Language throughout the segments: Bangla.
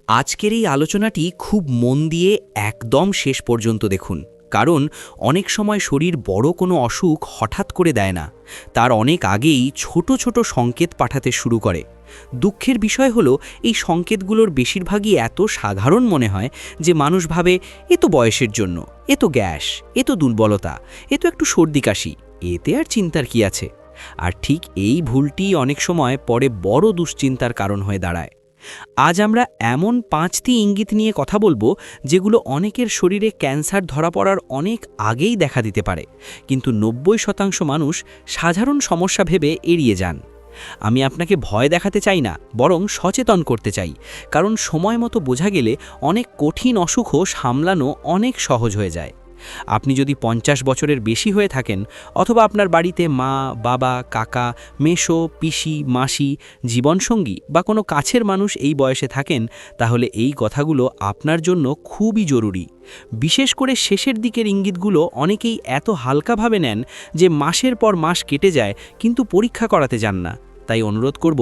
আজকের এই আলোচনাটি খুব মন দিয়ে একদম শেষ পর্যন্ত দেখুন, কারণ অনেক সময় শরীর বড় কোনো অসুখ হঠাৎ করে দেয় না, তার অনেক আগেই ছোট ছোট সংকেত পাঠাতে শুরু করে। দুঃখের বিষয় হলো এই সংকেতগুলোর বেশিরভাগই এত সাধারণ মনে হয় যে মানুষ ভাবে এ তো বয়সের জন্য, এ তো গ্যাস, এ তো দুর্বলতা, এ তো একটু সর্দি কাশি, এতে আর চিন্তার কি আছে। আর ঠিক এই ভুলটি অনেক সময় পরে বড় দুশ্চিন্তার কারণ হয়ে দাঁড়ায়। আজ আমরা এমন 5টি ইঙ্গিত নিয়ে কথা বলবো যেগুলো অনেকের শরীরে ক্যান্সার ধরা পড়ার অনেক আগেই দেখা দিতে পারে, কিন্তু 90% মানুষ সাধারণ সমস্যা ভেবে এড়িয়ে যান। আমি আপনাকে ভয় দেখাতে চাই না, বরং সচেতন করতে চাই, কারণ সময় মতো বোঝা গেলে অনেক কঠিন অসুখও সামলানো অনেক সহজ হয়ে যায়। আপনি যদি 50 বছরের বেশি হয়ে থাকেন, অথবা আপনার বাড়িতে মা, বাবা, কাকা, মেসো, পিসি, মাসি, জীবনসঙ্গী বা কোনো কাছের মানুষ এই বয়সে থাকেন, তাহলে এই কথাগুলো আপনার জন্য খুবই জরুরি। বিশেষ করে শেষের দিকের ইঙ্গিতগুলো অনেকেই এত হালকাভাবে নেন যে মাসের পর মাস কেটে যায় কিন্তু পরীক্ষা করাতে যান না। তাই অনুরোধ করব,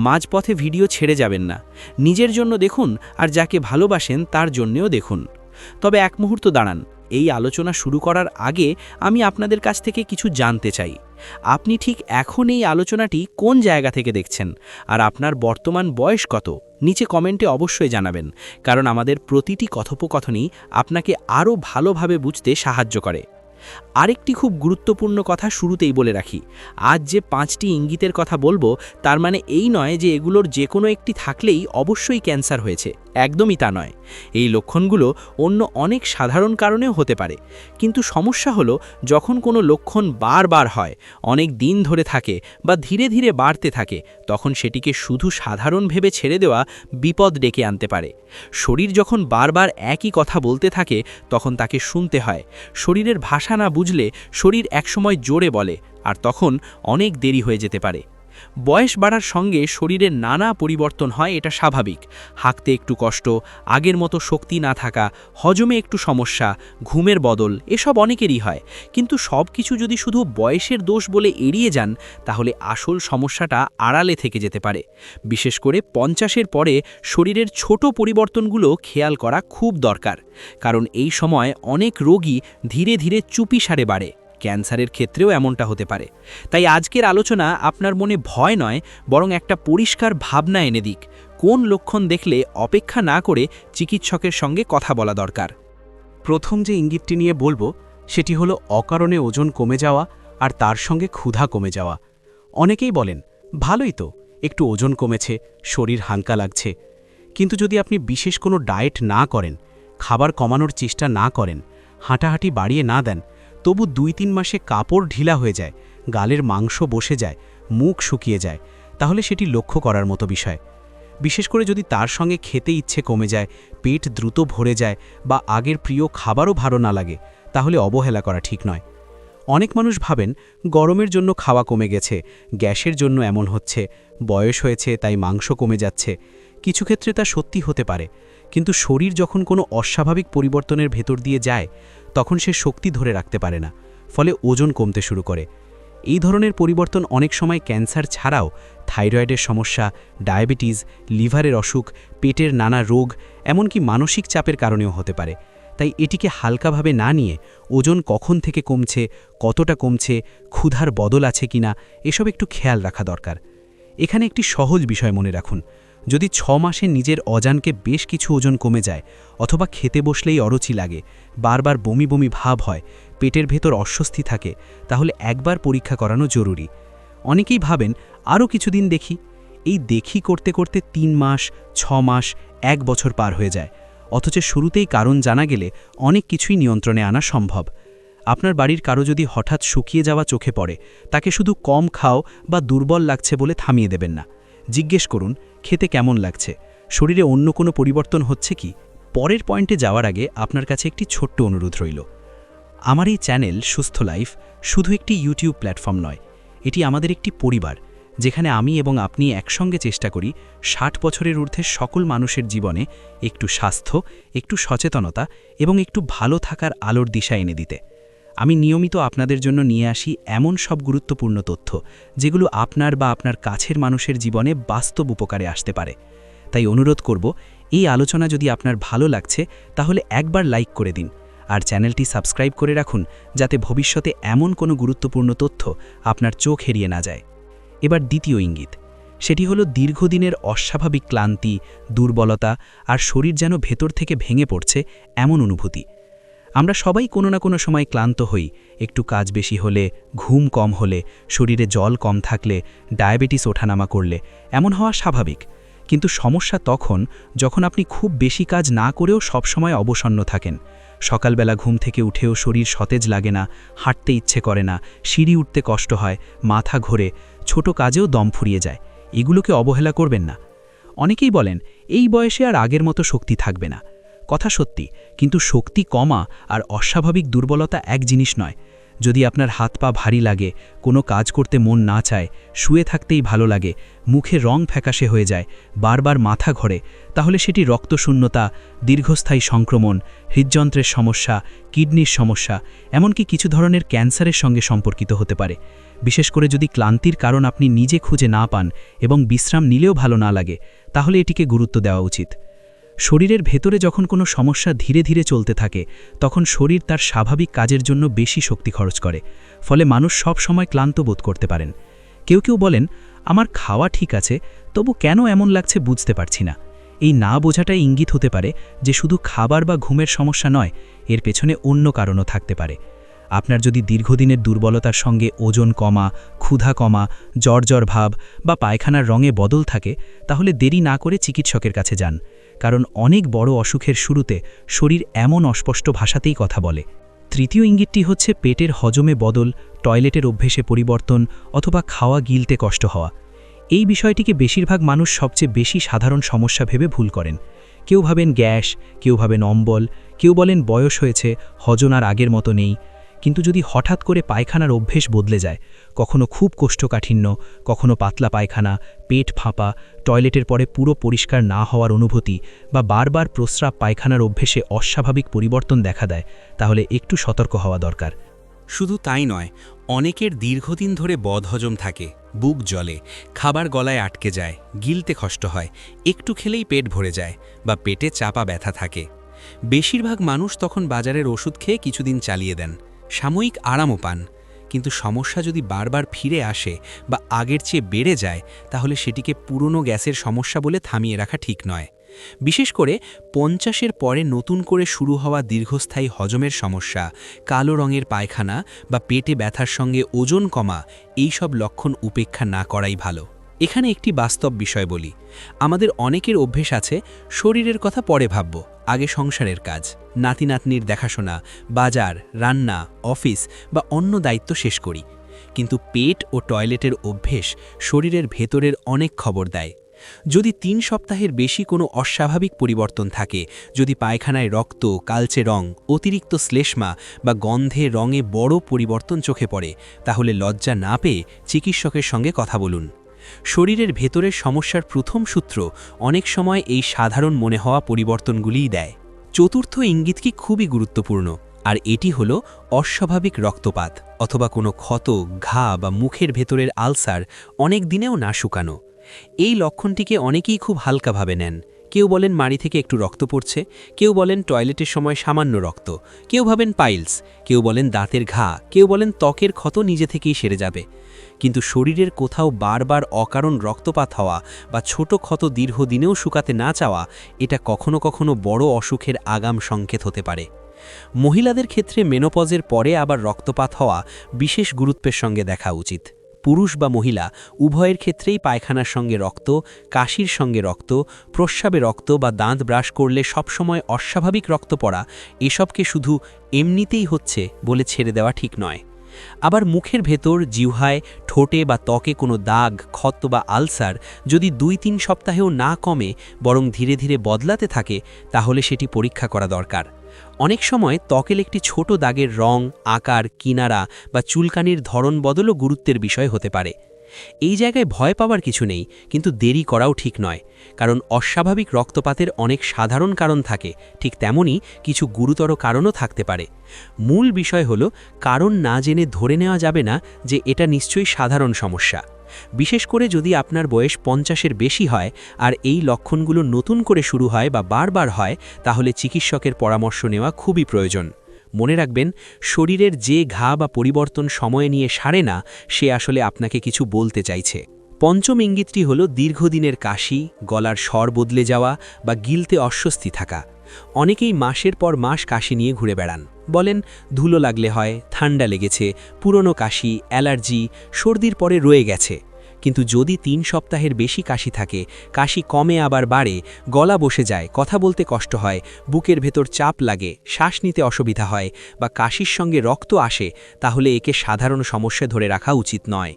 মাঝপথে ভিডিও ছেড়ে যাবেন না। নিজের জন্য দেখুন, আর যাকে ভালোবাসেন তার জন্যেও দেখুন। তবে এক মুহূর্ত দাঁড়ান, এই আলোচনা শুরু করার আগে আমি আপনাদের কাছ থেকে কিছু জানতে চাই। আপনি ঠিক এখন এই আলোচনাটি কোন জায়গা থেকে দেখছেন, আর আপনার বর্তমান বয়স কত? নিচে কমেন্টে অবশ্যই জানাবেন, কারণ আমাদের প্রতিটি কথোপকথনই আপনাকে আরও ভালোভাবে বুঝতে সাহায্য করে। আরেকটি খুব গুরুত্বপূর্ণ কথা শুরুতেই বলে রাখি, আজ যে 5টি ইঙ্গিতের কথা বলবো তার মানে এই নয় যে এগুলোর যে কোনো একটি থাকলেই অবশ্যই ক্যান্সার হয়েছে, একদমই তা নয়। এই লক্ষণগুলো অন্য অনেক সাধারণ কারণেও হতে পারে, কিন্তু সমস্যা হলো যখন কোনো লক্ষণ বারবার হয়, অনেক দিন ধরে থাকে বা ধীরে ধীরে বাড়তে থাকে, তখন সেটিকে শুধু সাধারণ ভেবে ছেড়ে দেওয়া বিপদ ডেকে আনতে পারে। শরীর যখন বারবার একই কথা বলতে থাকে, তখন তাকে শুনতে হয়। শরীরের ভাষা না বুঝলে শরীর একসময় জোরে বলে, আর তখন অনেক দেরি হয়ে যেতে পারে। বয়স বাড়ার সঙ্গে শরীরের নানা পরিবর্তন হয়, এটা স্বাভাবিক। হাঁকতে একটু কষ্ট, আগের মতো শক্তি না থাকা, হজমে একটু সমস্যা, ঘুমের বদল, এসব অনেকেরই হয়। কিন্তু সব কিছু যদি শুধু বয়সের দোষ বলে এড়িয়ে যান, তাহলে আসল সমস্যাটা আড়ালে থেকে যেতে পারে। বিশেষ করে 50-এর পরে শরীরের ছোট পরিবর্তনগুলো খেয়াল করা খুব দরকার, কারণ এই সময় অনেক রোগী ধীরে ধীরে চুপিসারে বাড়ে। ক্যান্সারের ক্ষেত্রেও এমনটা হতে পারে। তাই আজকের আলোচনা আপনার মনে ভয় নয়, বরং একটা পরিষ্কার ভাবনা এনে দিক। কোন লক্ষণ দেখলে অপেক্ষা না করে চিকিৎসকের সঙ্গে কথা বলা দরকার। প্রথম যে ইঙ্গিতটি নিয়ে বলবো সেটি হলো অকারণে ওজন কমে যাওয়া আর তার সঙ্গে ক্ষুধা কমে যাওয়া। অনেকেই বলেন, ভালোই তো, একটু ওজন কমেছে, শরীর হালকা লাগছে। কিন্তু যদি আপনি বিশেষ কোনো ডায়েট না করেন, খাবার কমানোর চেষ্টা না করেন, হাঁটাহাঁটি বাড়িয়ে না দেন, তবু 2-3 মাসে কাপড় ঢিলা হয়ে যায়, গালের মাংস বসে যায়, মুখ শুকিয়ে যায়, তাহলে সেটি লক্ষ্য করার মতো বিষয়। বিশেষ করে যদি তার সঙ্গে খেতে ইচ্ছে কমে যায়, পেট দ্রুত ভরে যায় বা আগের প্রিয় খাবারও ভালো না লাগে, তাহলে অবহেলা করা ঠিক নয়। অনেক মানুষ ভাবেন গরমের জন্য খাওয়া কমে গেছে, গ্যাসের জন্য এমন হচ্ছে, বয়স হয়েছে তাই মাংস কমে যাচ্ছে। কিছু ক্ষেত্রে তা সত্যি হতে পারে, কিন্তু শরীর যখন কোনো অস্বাভাবিক পরিবর্তনের ভেতর দিয়ে যায়, তখন সে শক্তি ধরে রাখতে পারে না, ফলে ওজন কমতে শুরু করে। এই ধরনের পরিবর্তন অনেক সময় ক্যান্সার ছাড়াও থাইরয়েডের সমস্যা, ডায়াবেটিস, লিভারের অসুখ, পেটের নানা রোগ, এমনকি মানসিক চাপের কারণেও হতে পারে। তাই এটিকে হালকাভাবে না নিয়ে ওজন কখন থেকে কমছে, কতটা কমছে, ক্ষুধার বদল আছে কিনা, এসব একটু খেয়াল রাখা দরকার। এখানে একটি সহজ বিষয় মনে রাখুন, যদি 6 মাসে নিজের অজানকে বেশ কিছু ওজন কমে যায়, অথবা খেতে বসলেই অরুচি লাগে, বারবার বমি বমি ভাব হয়, পেটের ভেতর অস্বস্তি থাকে, তাহলে একবার পরীক্ষা করানো জরুরি। অনেকেই ভাবেন আরও কিছুদিন দেখি, এই দেখি করতে করতে 3 মাস, 6 মাস, 1 বছর পার হয়ে যায়, অথচ শুরুতেই কারণ জানা গেলে অনেক কিছুই নিয়ন্ত্রণে আনা সম্ভব। আপনার বাড়ির কারো যদি হঠাৎ শুকিয়ে যাওয়া চোখে পড়ে, তাকে শুধু কম খাও বা দুর্বল লাগছে বলে থামিয়ে দেবেন না। জিজ্ঞেস করুন, খেতে কেমন লাগছে, শরীরে অন্য কোনো পরিবর্তন হচ্ছে কি। পরের পয়েন্টে যাওয়ার আগে আপনার কাছে একটি ছোট্ট অনুরোধ রইল। আমার এই চ্যানেল সুস্থ লাইফ শুধু একটি ইউটিউব প্ল্যাটফর্ম নয়, এটি আমাদের একটি পরিবার, যেখানে আমি এবং আপনি একসঙ্গে চেষ্টা করি 60 বছরের ঊর্ধ্বে সকল মানুষের জীবনে একটু স্বাস্থ্য, একটু সচেতনতা এবং একটু ভালো থাকার আলোর দিশা এনে দিতে। আমি নিয়মিত আপনাদের জন্য নিয়ে আসি এমন সব গুরুত্বপূর্ণ তথ্য, যেগুলো আপনার বা আপনার কাছের মানুষের জীবনে বাস্তব উপকারে আসতে পারে। তাই অনুরোধ করব, এই আলোচনা যদি আপনার ভালো লাগছে তাহলে একবার লাইক করে দিন আর চ্যানেলটি সাবস্ক্রাইব করে রাখুন, যাতে ভবিষ্যতে এমন কোনো গুরুত্বপূর্ণ তথ্য আপনার চোখ এড়িয়ে না যায়। এবার দ্বিতীয় ইঙ্গিত, সেটি হলো দীর্ঘদিনের অস্বাভাবিক ক্লান্তি, দুর্বলতা আর শরীর যেন ভেতর থেকে ভেঙে পড়ছে এমন অনুভূতি। আমরা সবাই কোনো না কোনো সময় ক্লান্ত হই, একটু কাজ বেশি হলে, ঘুম কম হলে, শরীরে জল কম থাকলে, ডায়াবেটিস ওঠানামা করলে, এমন হওয়া স্বাভাবিক। কিন্তু সমস্যা তখন যখন আপনি খুব বেশি কাজ না করেও সবসময় অবসন্ন থাকেন। সকালবেলা ঘুম থেকে উঠেও শরীর সতেজ লাগে না, হাঁটতে ইচ্ছে করে না, সিঁড়ি উঠতে কষ্ট হয়, মাথা ঘোরে, ছোট কাজেও দম ফুরিয়ে যায়। এগুলোকে অবহেলা করবেন না। অনেকেই বলেন এই বয়সে আর আগের মতো শক্তি থাকবে না। কথা সত্যি, কিন্তু শক্তি কমা আর অস্বাভাবিক দুর্বলতা এক জিনিস নয়। যদি আপনার হাত পা ভারী লাগে, কোনো কাজ করতে মন না চায়, শুয়ে থাকতেই ভালো লাগে, মুখে রং ফ্যাকাশে হয়ে যায়, বারবার মাথা ঘোরে, তাহলে সেটি রক্তশূন্যতা, দীর্ঘস্থায়ী সংক্রমণ, হৃদযন্ত্রের সমস্যা, কিডনির সমস্যা, এমনকি কিছু ধরনের ক্যান্সারের সঙ্গে সম্পর্কিত হতে পারে। বিশেষ করে যদি ক্লান্তির কারণ আপনি নিজে খুঁজে না পান এবং বিশ্রাম নিলেও ভালো না লাগে, তাহলে এটিকে গুরুত্ব দেওয়া উচিত। শরীরের ভেতরে যখন কোনো সমস্যা ধীরে ধীরে চলতে থাকে, তখন শরীর তার স্বাভাবিক কাজের জন্য বেশি শক্তি খরচ করে, ফলে মানুষ সব সময় ক্লান্ত বোধ করতে পারেন। কেউ কেউ বলেন, আমার খাওয়া ঠিক আছে, তবু কেন এমন লাগছে বুঝতে পারছি না। এই না বোঝাটাই ইঙ্গিত হতে পারে যে শুধু খাবার বা ঘুমের সমস্যা নয়, এর পেছনে অন্য কারণও থাকতে পারে। আপনার যদি দীর্ঘদিনের দুর্বলতার সঙ্গে ওজন কমা, ক্ষুধা কমা, জ্বর ভাব বা পায়খানার রঙে বদল থাকে, তাহলে দেরি না করে চিকিৎসকের কাছে যান। কারণ অনেক বড় অসুখের শুরুতে শরীর এমন অস্পষ্ট ভাষাতেই কথা বলে। তৃতীয় ইঙ্গিতটি হচ্ছে পেটের হজমে বদল, টয়লেটের অভ্যেসে পরিবর্তন অথবা খাওয়া গিলতে কষ্ট হওয়া। এই বিষয়টিকে বেশিরভাগ মানুষ সবচেয়ে বেশি সাধারণ সমস্যা ভেবে ভুল করেন। কেউ ভাবেন গ্যাস, কেউ ভাবেন অম্বল, কেউ বলেন বয়স হয়েছে, হজম আর আগের মতো নেই। কিন্তু যদি হঠাৎ করে পায়খানার অভ্যেস বদলে যায়, কখনো খুব কোষ্ঠকাঠিন্য, কখনো পাতলা পায়খানা, পেট ফাঁপা, টয়লেটের পরে পুরো পরিষ্কার না হওয়ার অনুভূতি বা বারবার প্রস্রাব পায়খানার অভ্যেসে অস্বাভাবিক পরিবর্তন দেখা দেয়, তাহলে একটু সতর্ক হওয়া দরকার। শুধু তাই নয়, অনেকের দীর্ঘদিন ধরে বদহজম থাকে, বুক জ্বলে, খাবার গলায় আটকে যায়, গিলতে কষ্ট হয়, একটু খেলেই পেট ভরে যায় বা পেটে চাপা ব্যথা থাকে। বেশিরভাগ মানুষ তখন বাজারের ওষুধ খেয়ে কিছুদিন চালিয়ে দেন, সাময়িক আরামও পান। কিন্তু সমস্যা যদি বারবার ফিরে আসে বা আগের চেয়ে বেড়ে যায়, তাহলে সেটিকে পুরনো গ্যাসের সমস্যা বলে থামিয়ে রাখা ঠিক নয়। বিশেষ করে 50-এর পরে নতুন করে শুরু হওয়া দীর্ঘস্থায়ী হজমের সমস্যা, কালো রঙের পায়খানা বা পেটে ব্যথার সঙ্গে ওজন কমা, এই সব লক্ষণ উপেক্ষা না করাই ভালো। এখানে একটি বাস্তব বিষয় বলি, আমাদের অনেকের অভ্যেস আছে শরীরের কথা পরে ভাবব, আগে সংসারের কাজ, নাতি নাতনির দেখাশোনা, বাজার, রান্না, অফিস বা অন্য দায়িত্ব শেষ করি। কিন্তু পেট ও টয়লেটের অভ্যেস শরীরের ভেতরের অনেক খবর দেয়। যদি 3 সপ্তাহের বেশি কোনো অস্বাভাবিক পরিবর্তন থাকে, যদি পায়খানায় রক্ত, কালচে রং, অতিরিক্ত শ্লেষ্মা বা গন্ধে রঙে বড় পরিবর্তন চোখে পড়ে, তাহলে লজ্জা না পেয়ে চিকিৎসকের সঙ্গে কথা বলুন। শরীরের ভেতরের সমস্যার প্রথম সূত্র অনেক সময় এই সাধারণ মনে হওয়া পরিবর্তনগুলিই দেয়। চতুর্থ ইঙ্গিত কি খুবই গুরুত্বপূর্ণ, আর এটি হলো অস্বাভাবিক রক্তপাত অথবা কোনো ক্ষত, ঘা বা মুখের ভেতরের আলসার অনেক দিনেও না শুকানো। এই লক্ষণটিকে অনেকেই খুব হালকাভাবে নেন। কেউ বলেন মাড়ি থেকে একটু রক্ত পড়ছে, কেউ বলেন টয়লেটের সময় সামান্য রক্ত, কেউ ভাবেন পাইলস, কেউ বলেন দাঁতের ঘা, কেউ বলেন ত্বকের ক্ষত নিজে থেকেই সেরে যাবে। কিন্তু শরীরের কোথাও বারবার অকারণ রক্তপাত হওয়া বা ছোট ক্ষত দীর্ঘদিনেও শুকাতে না চাওয়া, এটা কখনো কখনো বড় অসুখের আগাম সংকেত হতে পারে। মহিলাদের ক্ষেত্রে মেনোপজের পরে আবার রক্তপাত হওয়া বিশেষ গুরুত্বের সঙ্গে দেখা উচিত। পুরুষ বা মহিলা উভয়ের ক্ষেত্রেই পায়খানার সঙ্গে রক্ত, কাশির সঙ্গে রক্ত, প্রস্রাবে রক্ত বা দাঁত ব্রাশ করলে সবসময় অস্বাভাবিক রক্ত পড়া, এসবকে শুধু এমনিতেই হচ্ছে বলে ছেড়ে দেওয়া ঠিক নয়। আবার মুখের ভেতর, জিহ্বায়, ঠোঁটে বা ত্বকে কোনো দাগ, ক্ষত বা আলসার যদি 2-3 সপ্তাহেও না কমে বরং ধীরে ধীরে বদলাতে থাকে, তাহলে সেটি পরীক্ষা করা দরকার। অনেক সময় ত্বকের একটি ছোট দাগের রং, আকার, কিনারা বা চুলকানির ধরন বদলও গুরুত্বের বিষয় হতে পারে। এই জায়গায় ভয় পাওয়ার কিছু নেই, কিন্তু দেরি করাও ঠিক নয়, কারণ অস্বাভাবিক রক্তপাতের অনেক সাধারণ কারণ থাকে, ঠিক তেমনি কিছু গুরুতর কারণও থাকতে পারে। মূল বিষয় হলো কারণ না জেনে ধরে নেওয়া যাবে না যে এটা নিশ্চয়ই সাধারণ সমস্যা। বিশেষ করে যদি আপনার বয়স 50-এর বেশি হয় আর এই লক্ষণগুলো নতুন করে শুরু হয় বা বারবার হয়, তাহলে চিকিৎসকের পরামর্শ নেওয়া খুবই প্রয়োজন। মনে রাখবেন, শরীরের যে ঘা বা পরিবর্তন সময়ে নিয়ে সারে না, সে আসলে আপনাকে কিছু বলতে চাইছে। পঞ্চম ইঙ্গিতটি হল দীর্ঘদিনের কাশি, গলার স্বর বদলে যাওয়া বা গিলতে অস্বস্তি থাকা। অনেকেই মাসের পর মাস কাশি নিয়ে ঘুরে বেড়ান। বলেন ধুলো লাগলে হয়, ঠান্ডা লেগেছে, পুরনো কাশি, অ্যালার্জি, সর্দির পরে রয়ে গেছে। কিন্তু যদি 3 সপ্তাহের বেশি কাশি থাকে, কাশি কমে আবার বাড়ে, গলা বসে যায়, কথা বলতে কষ্ট হয়, বুকের ভেতর চাপ লাগে, শ্বাস নিতে অসুবিধা হয় বা কাশির সঙ্গে রক্ত আসে, তাহলে একে সাধারণ সমস্যা ধরে রাখা উচিত নয়।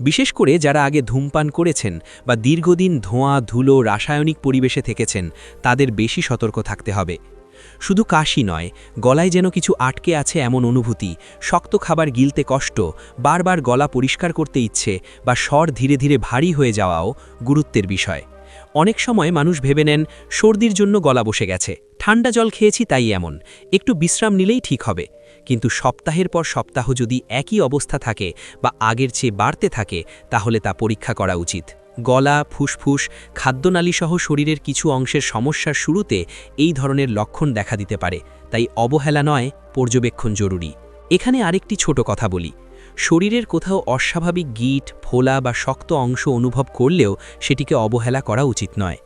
বিশেষ করে যারা আগে ধূমপান করেছেন বা দীর্ঘদিন ধোঁয়া, ধুলো, রাসায়নিক পরিবেশে থেকেছেন, তাদের বেশি সতর্ক থাকতে হবে। শুধু কাশি নয়, গলায় যেন কিছু আটকে আছে এমন অনুভূতি, শক্ত খাবার গিলতে কষ্ট, বারবার গলা পরিষ্কার করতে ইচ্ছে বা স্বর ধীরে ধীরে ভারী হয়ে যাওয়াও গুরুত্বের বিষয়। অনেক সময় মানুষ ভেবে নেন সর্দির জন্য গলা বসে গেছে, ঠান্ডা জল খেয়েছি তাই এমন, একটু বিশ্রাম নিলেই ঠিক হবে। কিন্তু সপ্তাহের পর সপ্তাহ যদি একই অবস্থা থাকে বা আগের চেয়ে বাড়তে থাকে, তাহলে তা পরীক্ষা করা উচিত। গলা, ফুসফুস, খাদ্যনালীসহ শরীরের কিছু অংশের সমস্যার শুরুতে এই ধরনের লক্ষণ দেখা দিতে পারে, তাই অবহেলা নয়, পর্যবেক্ষণ জরুরি। এখানে আরেকটি ছোট কথা বলি, শরীরের কোথাও অস্বাভাবিক গিঁট, ফোলা বা শক্ত অংশ অনুভব করলেও সেটিকে অবহেলা করা উচিত নয়।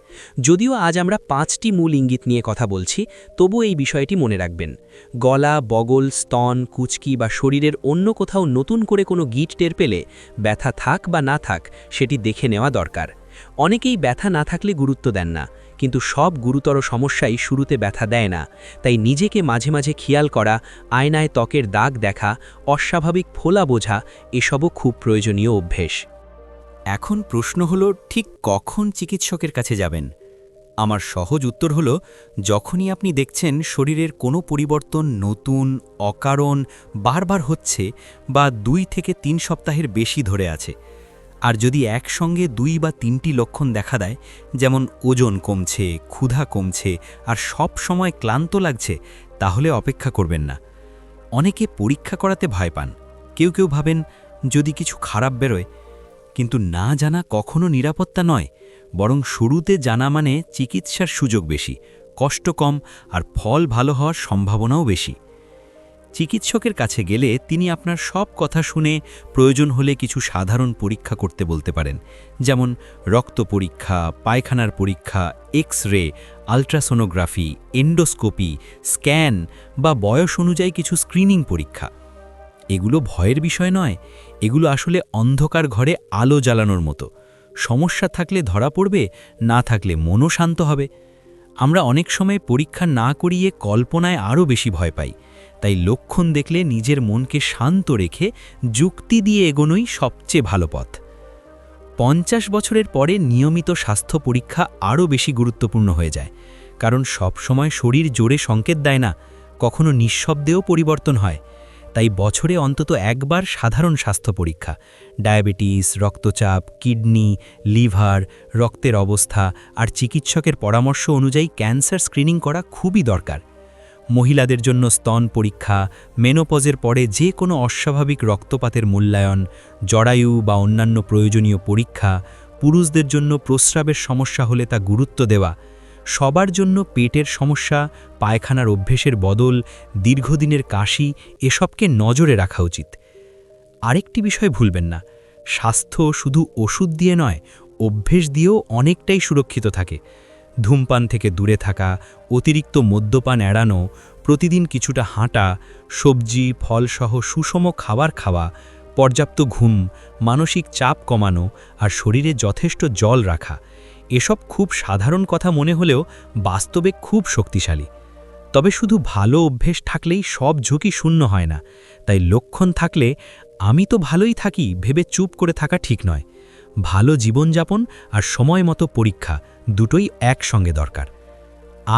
যদিও আজ আমরা 5টি মূল ইঙ্গিত নিয়ে কথা বলছি, তবু এই বিষয়টি মনে রাখবেন। গলা, বগল, স্তন, কুচকি বা শরীরের অন্য কোথাও নতুন করে কোনো গিঁট টের পেলে, ব্যথা থাক বা না থাক, সেটি দেখে নেওয়া দরকার। অনেকেই ব্যথা না থাকলে গুরুত্ব দেন না, কিন্তু সব গুরুতর সমস্যাই শুরুতে ব্যথা দেয় না। তাই নিজেকে মাঝে মাঝে খেয়াল করা, আয়নায় ত্বকের দাগ দেখা, অস্বাভাবিক ফোলা বোঝা, এসবও খুব প্রয়োজনীয় অভ্যেস। এখন প্রশ্ন হলো, ঠিক কখন চিকিৎসকের কাছে যাবেন? আমার সহজ উত্তর হলো, যখনই আপনি দেখছেন শরীরের কোনো পরিবর্তন নতুন, অকারণ, বারবার হচ্ছে বা 2 থেকে 3 সপ্তাহের বেশি ধরে আছে। আর যদি একসঙ্গে 2 বা 3টি লক্ষণ দেখা দেয়, যেমন ওজন কমছে, ক্ষুধা কমছে আর সব সময় ক্লান্ত লাগছে, তাহলে অপেক্ষা করবেন না। অনেকে পরীক্ষা করাতে ভয় পান, কেউ কেউ ভাবেন যদি কিছু খারাপ বেরোয়। কিন্তু না জানা কখনো নিরাপত্তা নয়, বরং শুরুতে জানা মানে চিকিৎসার সুযোগ বেশি, কষ্ট কম আর ফল ভালো হওয়ার সম্ভাবনাও বেশি। চিকিৎসকের কাছে গেলে তিনি আপনার সব কথা শুনে প্রয়োজন হলে কিছু সাধারণ পরীক্ষা করতে বলতে পারেন, যেমন রক্ত পরীক্ষা, পায়খানার পরীক্ষা, এক্স-রে, আল্ট্রাসোনোগ্রাফি, এন্ডোস্কোপি, স্ক্যান বা বয়স অনুযায়ী কিছু স্ক্রিনিং পরীক্ষা। এগুলো ভয়ের বিষয় নয়, এগুলো আসলে অন্ধকার ঘরে আলো জ্বালানোর মতো। সমস্যা থাকলে ধরা পড়বে, না থাকলে মনও শান্ত হবে। আমরা অনেক সময় পরীক্ষা না করিয়ে কল্পনায় আরও বেশি ভয় পাই। তাই লক্ষণ দেখলে নিজের মনকে শান্ত রেখে যুক্তি দিয়ে এগোনোই সবচেয়ে ভালো পথ। 50 বছরের পরে নিয়মিত স্বাস্থ্য পরীক্ষা আরও বেশি গুরুত্বপূর্ণ হয়ে যায়, কারণ সব সময় শরীর জোরে সংকেত দেয় না, কখনো নিঃশব্দেও পরিবর্তন হয়। তাই বছরে অন্তত একবার সাধারণ স্বাস্থ্য পরীক্ষা, ডায়াবেটিস, রক্তচাপ, কিডনি, লিভার, রক্তের অবস্থা আর চিকিৎসকের পরামর্শ অনুযায়ী ক্যান্সার স্ক্রিনিং করা খুবই দরকার। মহিলাদের জন্য স্তন পরীক্ষা, মেনোপজের পরে যে কোনো অস্বাভাবিক রক্তপাতের মূল্যায়ন, জরায়ু বা অন্যান্য প্রয়োজনীয় পরীক্ষা, পুরুষদের জন্য প্রস্রাবের সমস্যা হলে তা গুরুত্ব দেওয়া, সবার জন্য পেটের সমস্যা, পায়খানার অভ্যেসের বদল, দীর্ঘদিনের কাশি, এসবকে নজরে রাখা উচিত। আরেকটি বিষয় ভুলবেন না, স্বাস্থ্য শুধু ওষুধ দিয়ে নয়, অভ্যেস দিয়েও অনেকটাই সুরক্ষিত থাকে। ধূমপান থেকে দূরে থাকা, অতিরিক্ত মদ্যপান এড়ানো, প্রতিদিন কিছুটা হাঁটা, সবজি, ফলসহ সুষম খাবার খাওয়া, পর্যাপ্ত ঘুম, মানসিক চাপ কমানো আর শরীরে যথেষ্ট জল রাখা, এসব খুব সাধারণ কথা মনে হলেও বাস্তবে খুব শক্তিশালী। তবে শুধু ভালো অভ্যেস থাকলেই সব ঝুঁকি শূন্য হয় না। তাই লক্ষণ থাকলে আমি তো ভালোই থাকি ভেবে চুপ করে থাকা ঠিক নয়। ভালো জীবনযাপন আর সময় মতো পরীক্ষা, দুটোই একসঙ্গে দরকার।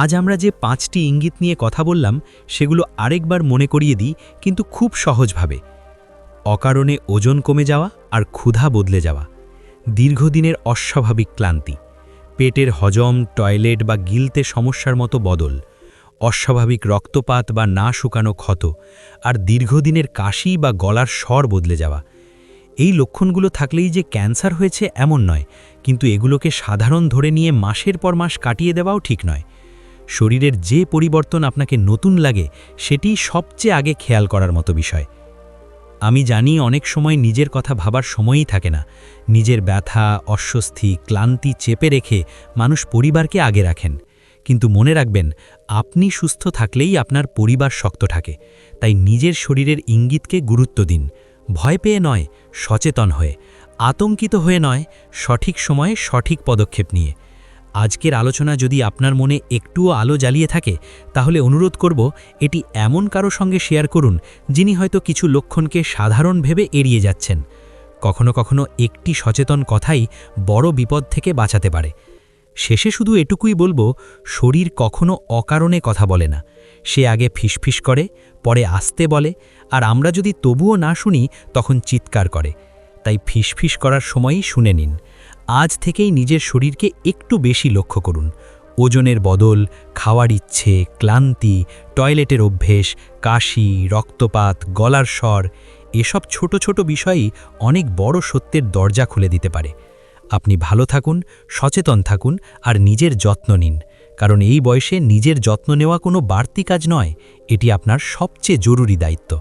আজ আমরা যে 5টি ইঙ্গিত নিয়ে কথা বললাম, সেগুলো আরেকবার মনে করিয়ে দিই, কিন্তু খুব সহজভাবে। অকারণে ওজন কমে যাওয়া আর ক্ষুধা বদলে যাওয়া, দীর্ঘদিনের অস্বাভাবিক ক্লান্তি, পেটের হজম, টয়লেট বা গিলতে সমস্যার মতো বদল, অস্বাভাবিক রক্তপাত বা না শুকানো ক্ষত আর দীর্ঘদিনের কাশি বা গলার স্বর বদলে যাওয়া, এই লক্ষণগুলো থাকলেই যে ক্যান্সার হয়েছে এমন নয়, কিন্তু এগুলোকে সাধারণ ধরে নিয়ে মাসের পর মাস কাটিয়ে দেওয়াও ঠিক নয়। শরীরের যে পরিবর্তন আপনাকে নতুন লাগে সেটি সবচেয়ে আগে খেয়াল করার মতো বিষয়। আমি জানি অনেক সময় নিজের কথা ভাবার সময়ই থাকে না। নিজের ব্যথা, অস্বস্তি, ক্লান্তি চেপে রেখে মানুষ পরিবারকে আগে রাখেন। কিন্তু মনে রাখবেন, আপনি সুস্থ থাকলেই আপনার পরিবার শক্ত থাকে। তাই নিজের শরীরের ইঙ্গিতকে গুরুত্ব দিন। ভয় পেয়ে নয়, সচেতন হয়ে, আতঙ্কিত হয়ে নয়, সঠিক সময়ে সঠিক পদক্ষেপ নিয়ে। আজকের আলোচনা যদি আপনার মনে একটুও আলো জ্বালিয়ে থাকে, তাহলে অনুরোধ করব এটি এমন কারো সঙ্গে শেয়ার করুন যিনি হয়তো কিছু লক্ষণকে সাধারণ ভেবে এড়িয়ে যাচ্ছেন। কখনো কখনো একটি সচেতন কথাই বড় বিপদ থেকে বাঁচাতে পারে। শেষে শুধু এটুকুই বলবো, শরীর কখনো অকারণে কথা বলে না। সে আগে ফিসফিস করে, পরে আস্তে বলে, আর আমরা যদি তবুও না শুনি তখন চিৎকার করে। তাই ফিসফিস করার সময়ই শুনে নিন। আজ থেকেই নিজের শরীরকে একটু বেশি লক্ষ্য করুন। ওজনের বদল, খাওয়ার ইচ্ছে, ক্লান্তি, টয়লেটের অভ্যেস, কাশি, রক্তপাত, গলার স্বর, এসব ছোট ছোট বিষয়ই অনেক বড় সত্যের দরজা খুলে দিতে পারে। আপনি ভালো থাকুন, সচেতন থাকুন আর নিজের যত্ন নিন, কারণ এই বয়সে নিজের যত্ন নেওয়া কোনো বাড়তি কাজ নয়, এটি আপনার সবচেয়ে জরুরি দায়িত্ব।